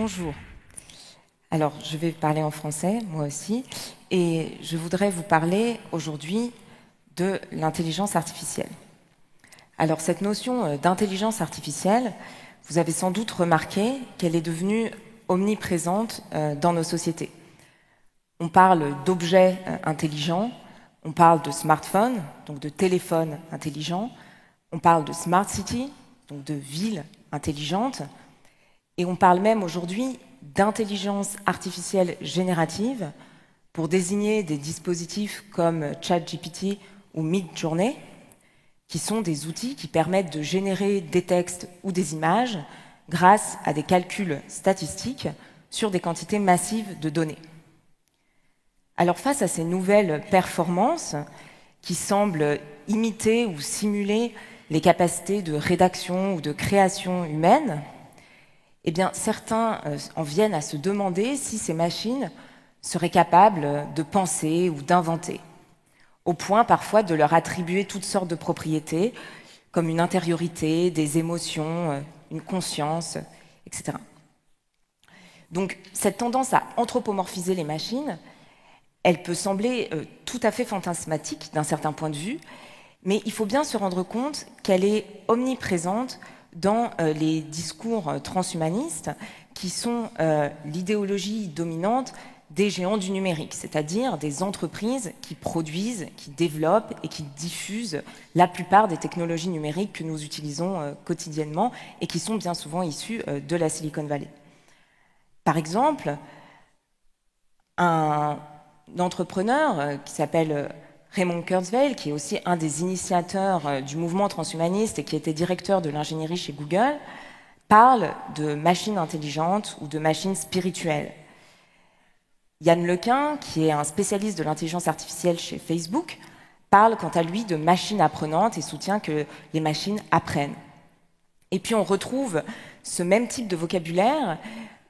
Bonjour. Alors, je vais parler en français, moi aussi, et je voudrais vous parler aujourd'hui de l'intelligence artificielle. Alors, cette notion d'intelligence artificielle, vous avez sans doute remarqué qu'elle est devenue omniprésente dans nos sociétés. On parle d'objets intelligents, on parle de smartphones, donc de téléphones intelligents, on parle de smart city, donc de villes intelligentes, et on parle même aujourd'hui d'intelligence artificielle générative pour désigner des dispositifs comme ChatGPT ou Midjourney, qui sont des outils qui permettent de générer des textes ou des images grâce à des calculs statistiques sur des quantités massives de données. Alors face à ces nouvelles performances qui semblent imiter ou simuler les capacités de rédaction ou de création humaine, eh bien, certains en viennent à se demander si ces machines seraient capables de penser ou d'inventer, au point parfois de leur attribuer toutes sortes de propriétés, comme une intériorité, des émotions, une conscience, etc. Donc, cette tendance à anthropomorphiser les machines, elle peut sembler tout à fait fantasmatique d'un certain point de vue, mais il faut bien se rendre compte qu'elle est omniprésente dans les discours transhumanistes qui sont l'idéologie dominante des géants du numérique, c'est-à-dire des entreprises qui produisent, qui développent et qui diffusent la plupart des technologies numériques que nous utilisons quotidiennement et qui sont bien souvent issues de la Silicon Valley. Par exemple, un entrepreneur qui s'appelle Raymond Kurzweil, qui est aussi un des initiateurs du mouvement transhumaniste et qui était directeur de l'ingénierie chez Google, parle de machines intelligentes ou de machines spirituelles. Yann Lequin, qui est un spécialiste de l'intelligence artificielle chez Facebook, parle quant à lui de machines apprenantes et soutient que les machines apprennent. Et puis on retrouve ce même type de vocabulaire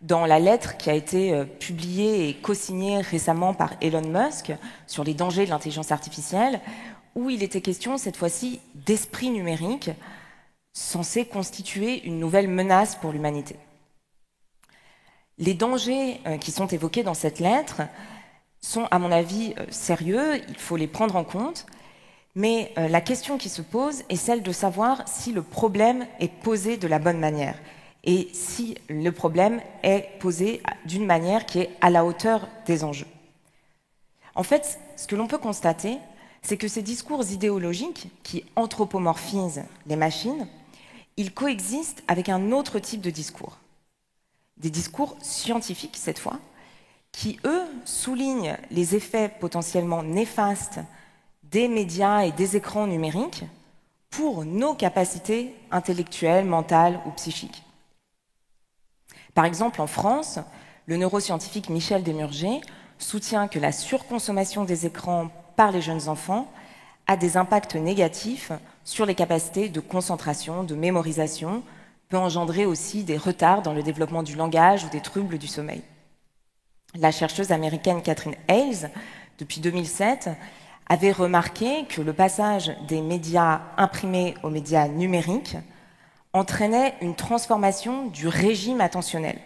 dans la lettre qui a été publiée et co-signée récemment par Elon Musk sur les dangers de l'intelligence artificielle, où il était question cette fois-ci d'esprit numérique censé constituer une nouvelle menace pour l'humanité. Les dangers qui sont évoqués dans cette lettre sont, à mon avis, sérieux, il faut les prendre en compte, mais la question qui se pose est celle de savoir si le problème est posé de la bonne manière et si le problème est posé d'une manière qui est à la hauteur des enjeux. En fait, ce que l'on peut constater, c'est que ces discours idéologiques qui anthropomorphisent les machines, ils coexistent avec un autre type de discours. Des discours scientifiques, cette fois, qui, eux, soulignent les effets potentiellement néfastes des médias et des écrans numériques pour nos capacités intellectuelles, mentales ou psychiques. Par exemple, en France, le neuroscientifique Michel Desmurger soutient que la surconsommation des écrans par les jeunes enfants a des impacts négatifs sur les capacités de concentration, de mémorisation, peut engendrer aussi des retards dans le développement du langage ou des troubles du sommeil. La chercheuse américaine Catherine Hayes, depuis 2007, avait remarqué que le passage des médias imprimés aux médias numériques entraînait une transformation du régime attentionnel.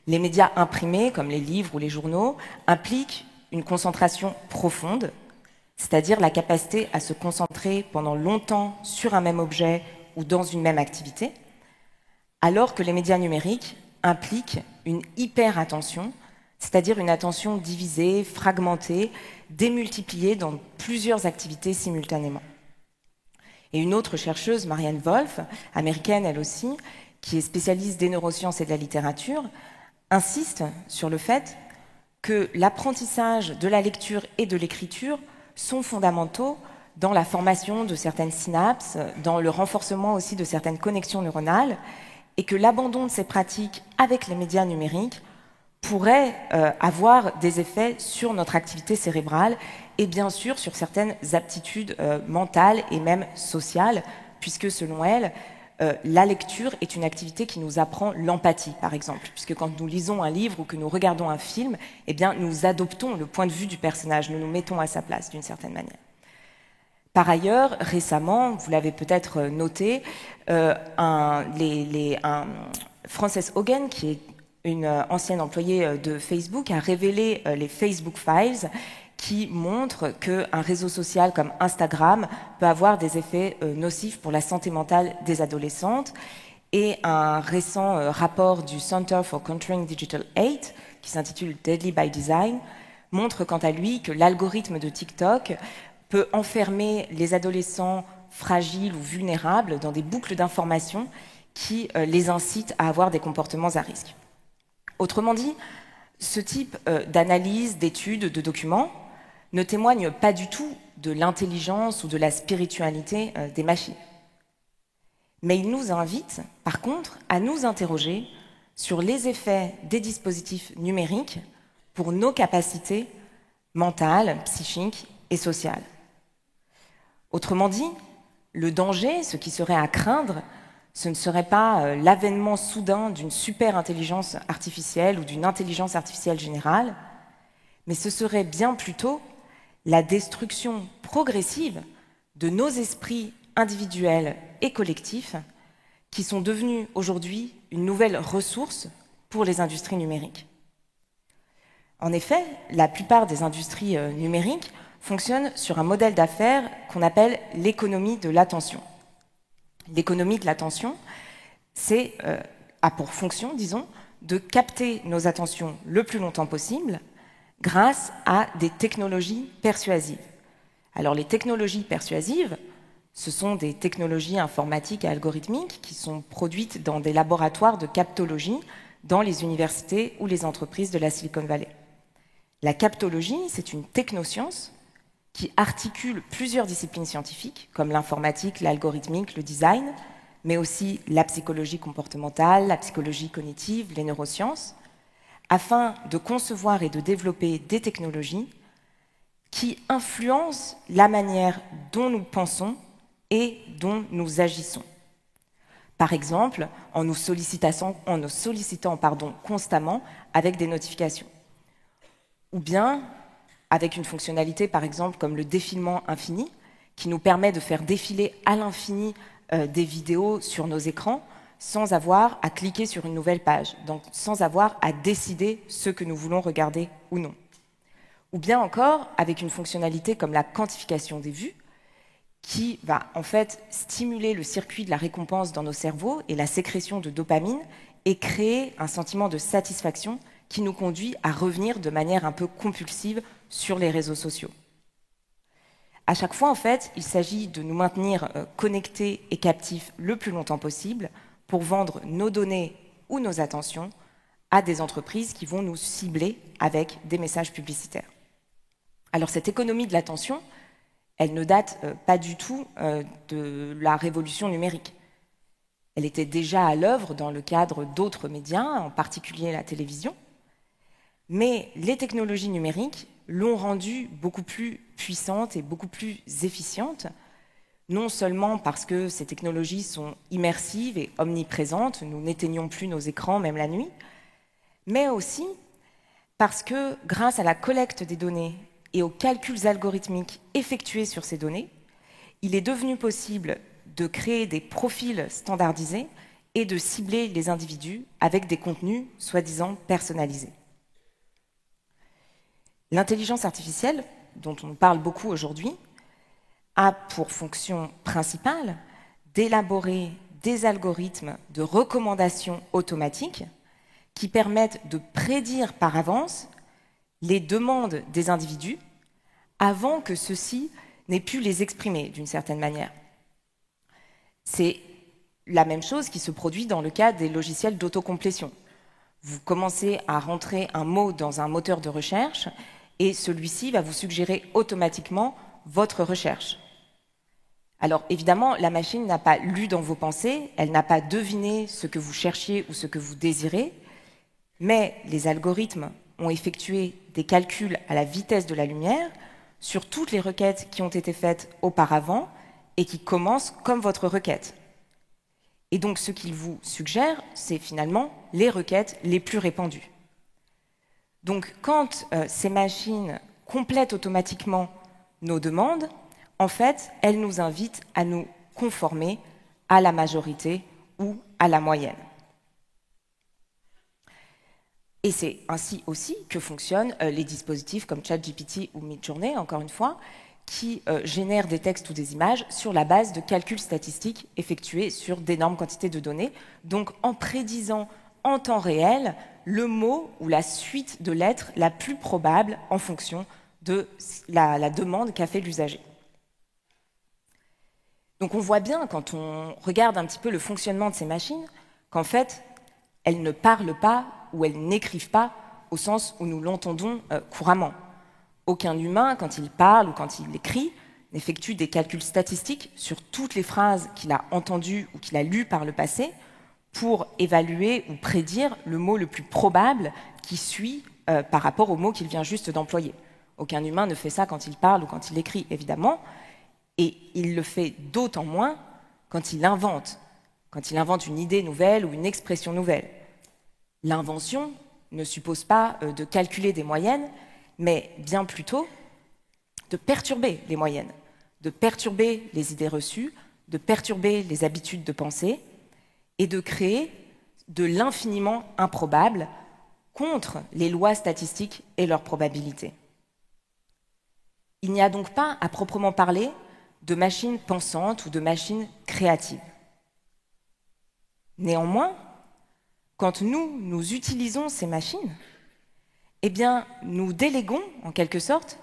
Les médias imprimés, comme les livres ou les journaux, impliquent une concentration profonde, c'est-à-dire la capacité à se concentrer pendant longtemps sur un même objet ou dans une même activité, alors que les médias numériques impliquent une hyper-attention, c'est-à-dire une attention divisée, fragmentée, démultipliée dans plusieurs activités simultanément. Et une autre chercheuse, Marianne Wolf, américaine elle aussi, qui est spécialiste des neurosciences et de la littérature, insiste sur le fait que l'apprentissage de la lecture et de l'écriture sont fondamentaux dans la formation de certaines synapses, dans le renforcement aussi de certaines connexions neuronales, et que l'abandon de ces pratiques avec les médias numériques pourrait avoir des effets sur notre activité cérébrale et bien sûr sur certaines aptitudes mentales et même sociales, puisque selon elle, la lecture est une activité qui nous apprend l'empathie, par exemple, puisque quand nous lisons un livre ou que nous regardons un film, eh bien, nous adoptons le point de vue du personnage, nous nous mettons à sa place d'une certaine manière. Par ailleurs, récemment, vous l'avez peut-être noté, Frances Haugen, qui est une ancienne employée de Facebook, a révélé les Facebook Files qui montrent qu'un réseau social comme Instagram peut avoir des effets nocifs pour la santé mentale des adolescentes. Et un récent rapport du Center for Countering Digital Hate, qui s'intitule Deadly by Design, montre quant à lui que l'algorithme de TikTok peut enfermer les adolescents fragiles ou vulnérables dans des boucles d'informations qui les incitent à avoir des comportements à risque. Autrement dit, ce type d'analyse, d'études, de documents ne témoigne pas du tout de l'intelligence ou de la spiritualité des machines. Mais il nous invite, par contre, à nous interroger sur les effets des dispositifs numériques pour nos capacités mentales, psychiques et sociales. Autrement dit, le danger, ce qui serait à craindre, ce ne serait pas l'avènement soudain d'une super intelligence artificielle ou d'une intelligence artificielle générale, mais ce serait bien plutôt la destruction progressive de nos esprits individuels et collectifs qui sont devenus aujourd'hui une nouvelle ressource pour les industries numériques. En effet, la plupart des industries numériques fonctionnent sur un modèle d'affaires qu'on appelle l'économie de l'attention. L'économie de l'attention, a pour fonction, disons, de capter nos attentions le plus longtemps possible grâce à des technologies persuasives. Alors les technologies persuasives, ce sont des technologies informatiques et algorithmiques qui sont produites dans des laboratoires de captologie dans les universités ou les entreprises de la Silicon Valley. La captologie, c'est une technoscience qui articule plusieurs disciplines scientifiques, comme l'informatique, l'algorithmique, le design, mais aussi la psychologie comportementale, la psychologie cognitive, les neurosciences, afin de concevoir et de développer des technologies qui influencent la manière dont nous pensons et dont nous agissons. Par exemple, en nous sollicitant constamment avec des notifications. Ou bien avec une fonctionnalité, par exemple, comme le défilement infini, qui nous permet de faire défiler à l'infini des vidéos sur nos écrans sans avoir à cliquer sur une nouvelle page, donc sans avoir à décider ce que nous voulons regarder ou non. Ou bien encore avec une fonctionnalité comme la quantification des vues, qui va en fait stimuler le circuit de la récompense dans nos cerveaux et la sécrétion de dopamine et créer un sentiment de satisfaction qui nous conduit à revenir de manière un peu compulsive sur les réseaux sociaux. À chaque fois, en fait, il s'agit de nous maintenir connectés et captifs le plus longtemps possible pour vendre nos données ou nos attentions à des entreprises qui vont nous cibler avec des messages publicitaires. Alors cette économie de l'attention, elle ne date pas du tout de la révolution numérique. Elle était déjà à l'œuvre dans le cadre d'autres médias, en particulier la télévision, mais les technologies numériques l'ont rendue beaucoup plus puissante et beaucoup plus efficiente, non seulement parce que ces technologies sont immersives et omniprésentes, nous n'éteignons plus nos écrans même la nuit, mais aussi parce que grâce à la collecte des données et aux calculs algorithmiques effectués sur ces données, il est devenu possible de créer des profils standardisés et de cibler les individus avec des contenus soi-disant personnalisés. L'intelligence artificielle, dont on parle beaucoup aujourd'hui, a pour fonction principale d'élaborer des algorithmes de recommandation automatique qui permettent de prédire par avance les demandes des individus avant que ceux-ci n'aient pu les exprimer d'une certaine manière. C'est la même chose qui se produit dans le cas des logiciels d'autocomplétion. Vous commencez à rentrer un mot dans un moteur de recherche et celui-ci va vous suggérer automatiquement votre recherche. Alors évidemment, la machine n'a pas lu dans vos pensées, elle n'a pas deviné ce que vous cherchiez ou ce que vous désirez, mais les algorithmes ont effectué des calculs à la vitesse de la lumière sur toutes les requêtes qui ont été faites auparavant et qui commencent comme votre requête. Et donc ce qu'ils vous suggèrent, c'est finalement les requêtes les plus répandues. Donc quand ces machines complètent automatiquement nos demandes, en fait, elles nous invitent à nous conformer à la majorité ou à la moyenne. Et c'est ainsi aussi que fonctionnent les dispositifs comme ChatGPT ou Midjourney, encore une fois, qui génèrent des textes ou des images sur la base de calculs statistiques effectués sur d'énormes quantités de données, donc en prédisant en temps réel le mot ou la suite de lettres la plus probable en fonction de la demande qu'a fait l'usager. Donc on voit bien, quand on regarde un petit peu le fonctionnement de ces machines, qu'en fait, elles ne parlent pas ou elles n'écrivent pas au sens où nous l'entendons couramment. Aucun humain, quand il parle ou quand il écrit, n'effectue des calculs statistiques sur toutes les phrases qu'il a entendues ou qu'il a lues par le passé pour évaluer ou prédire le mot le plus probable qui suit par rapport au mot qu'il vient juste d'employer. Aucun humain ne fait ça quand il parle ou quand il écrit, évidemment, et il le fait d'autant moins quand il invente une idée nouvelle ou une expression nouvelle. L'invention ne suppose pas de calculer des moyennes, mais bien plutôt de perturber les moyennes, de perturber les idées reçues, de perturber les habitudes de pensée et de créer de l'infiniment improbable contre les lois statistiques et leurs probabilités. Il n'y a donc pas, à proprement parler, de machines pensantes ou de machines créatives. Néanmoins, quand nous utilisons ces machines, eh bien, nous déléguons, en quelque sorte,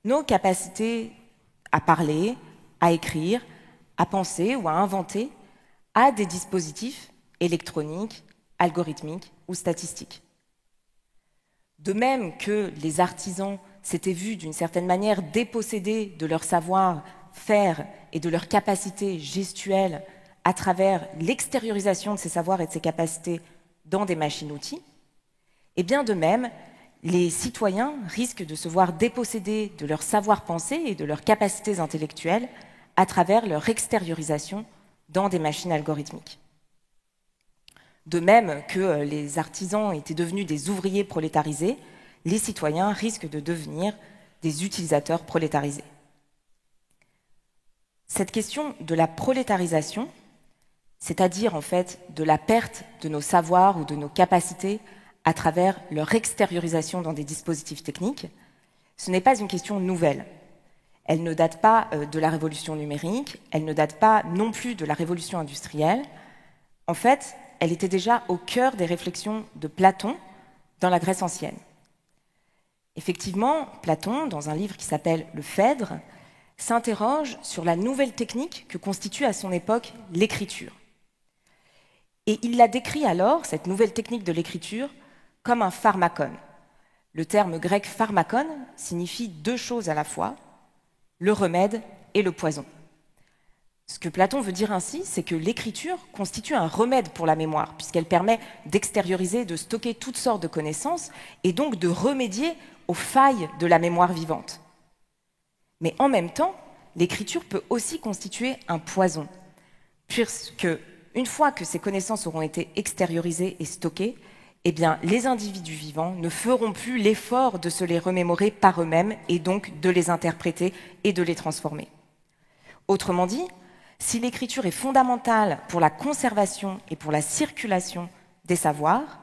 nos capacités à parler, à écrire, à penser ou à inventer à des dispositifs électroniques, algorithmiques ou statistiques. De même que les artisans s'étaient vus d'une certaine manière dépossédés de leur savoir-faire et de leur capacité gestuelle à travers l'extériorisation de ces savoirs et de ces capacités dans des machines-outils, et bien de même, les citoyens risquent de se voir dépossédés de leur savoir-penser et de leurs capacités intellectuelles à travers leur extériorisation dans des machines algorithmiques. De même que les artisans étaient devenus des ouvriers prolétarisés, les citoyens risquent de devenir des utilisateurs prolétarisés. Cette question de la prolétarisation, c'est-à-dire en fait de la perte de nos savoirs ou de nos capacités à travers leur extériorisation dans des dispositifs techniques, ce n'est pas une question nouvelle. Elle ne date pas de la révolution numérique, elle ne date pas non plus de la révolution industrielle. En fait, elle était déjà au cœur des réflexions de Platon dans la Grèce ancienne. Effectivement, Platon, dans un livre qui s'appelle Le Phèdre, s'interroge sur la nouvelle technique que constitue à son époque l'écriture. Et il la décrit alors, cette nouvelle technique de l'écriture, comme un pharmakon. Le terme grec pharmakon signifie deux choses à la fois, le remède et le poison. Ce que Platon veut dire ainsi, c'est que l'écriture constitue un remède pour la mémoire, puisqu'elle permet d'extérioriser, de stocker toutes sortes de connaissances, et donc de remédier aux failles de la mémoire vivante. Mais en même temps, l'écriture peut aussi constituer un poison, puisque une fois que ces connaissances auront été extériorisées et stockées, eh bien, les individus vivants ne feront plus l'effort de se les remémorer par eux-mêmes et donc de les interpréter et de les transformer. Autrement dit, si l'écriture est fondamentale pour la conservation et pour la circulation des savoirs,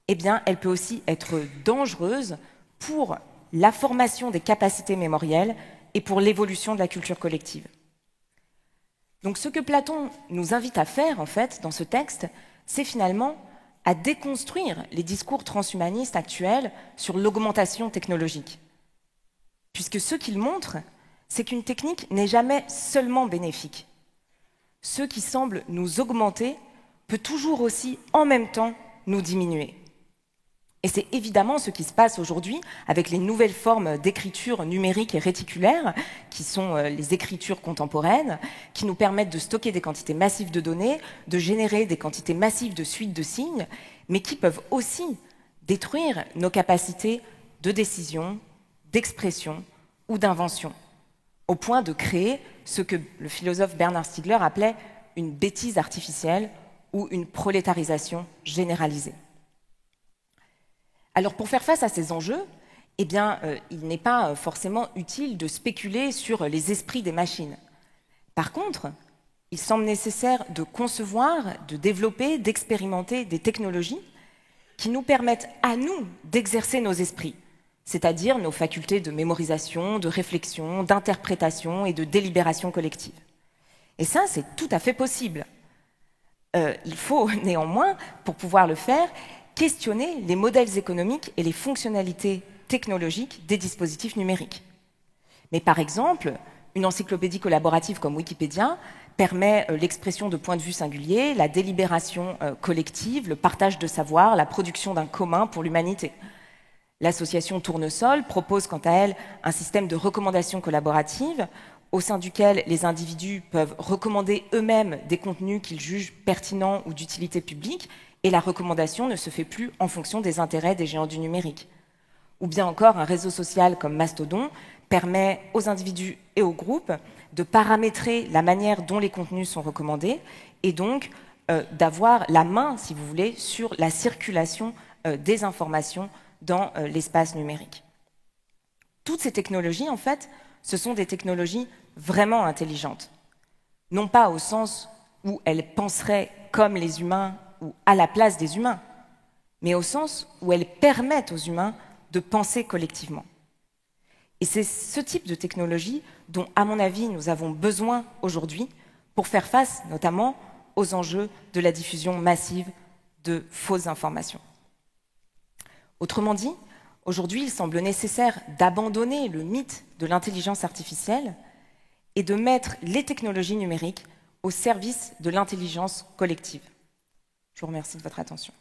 eh bien, elle peut aussi être dangereuse pour la formation des capacités mémorielles et pour l'évolution de la culture collective. Donc ce que Platon nous invite à faire, en fait, dans ce texte, c'est finalement à déconstruire les discours transhumanistes actuels sur l'augmentation technologique. Puisque ce qu'il montre, c'est qu'une technique n'est jamais seulement bénéfique. Ce qui semble nous augmenter peut toujours aussi, en même temps, nous diminuer. Et c'est évidemment ce qui se passe aujourd'hui avec les nouvelles formes d'écriture numérique et réticulaire, qui sont les écritures contemporaines, qui nous permettent de stocker des quantités massives de données, de générer des quantités massives de suites de signes, mais qui peuvent aussi détruire nos capacités de décision, d'expression ou d'invention, au point de créer ce que le philosophe Bernard Stiegler appelait une bêtise artificielle ou une prolétarisation généralisée. Alors pour faire face à ces enjeux, eh bien, il n'est pas forcément utile de spéculer sur les esprits des machines. Par contre, il semble nécessaire de concevoir, de développer, d'expérimenter des technologies qui nous permettent à nous d'exercer nos esprits, c'est-à-dire nos facultés de mémorisation, de réflexion, d'interprétation et de délibération collective. Et ça, c'est tout à fait possible. Il faut néanmoins, pour pouvoir le faire, questionner les modèles économiques et les fonctionnalités technologiques des dispositifs numériques. Mais par exemple, une encyclopédie collaborative comme Wikipédia permet l'expression de points de vue singuliers, la délibération collective, le partage de savoir, la production d'un commun pour l'humanité. L'association Tournesol propose quant à elle un système de recommandation collaborative au sein duquel les individus peuvent recommander eux-mêmes des contenus qu'ils jugent pertinents ou d'utilité publique, et la recommandation ne se fait plus en fonction des intérêts des géants du numérique. Ou bien encore, un réseau social comme Mastodon permet aux individus et aux groupes de paramétrer la manière dont les contenus sont recommandés et donc d'avoir la main, si vous voulez, sur la circulation des informations dans l'espace numérique. Toutes ces technologies, en fait, ce sont des technologies vraiment intelligentes. Non pas au sens où elles penseraient comme les humains ou à la place des humains, mais au sens où elles permettent aux humains de penser collectivement. Et c'est ce type de technologie dont, à mon avis, nous avons besoin aujourd'hui pour faire face notamment aux enjeux de la diffusion massive de fausses informations. Autrement dit, aujourd'hui, il semble nécessaire d'abandonner le mythe de l'intelligence artificielle et de mettre les technologies numériques au service de l'intelligence collective. Je vous remercie de votre attention.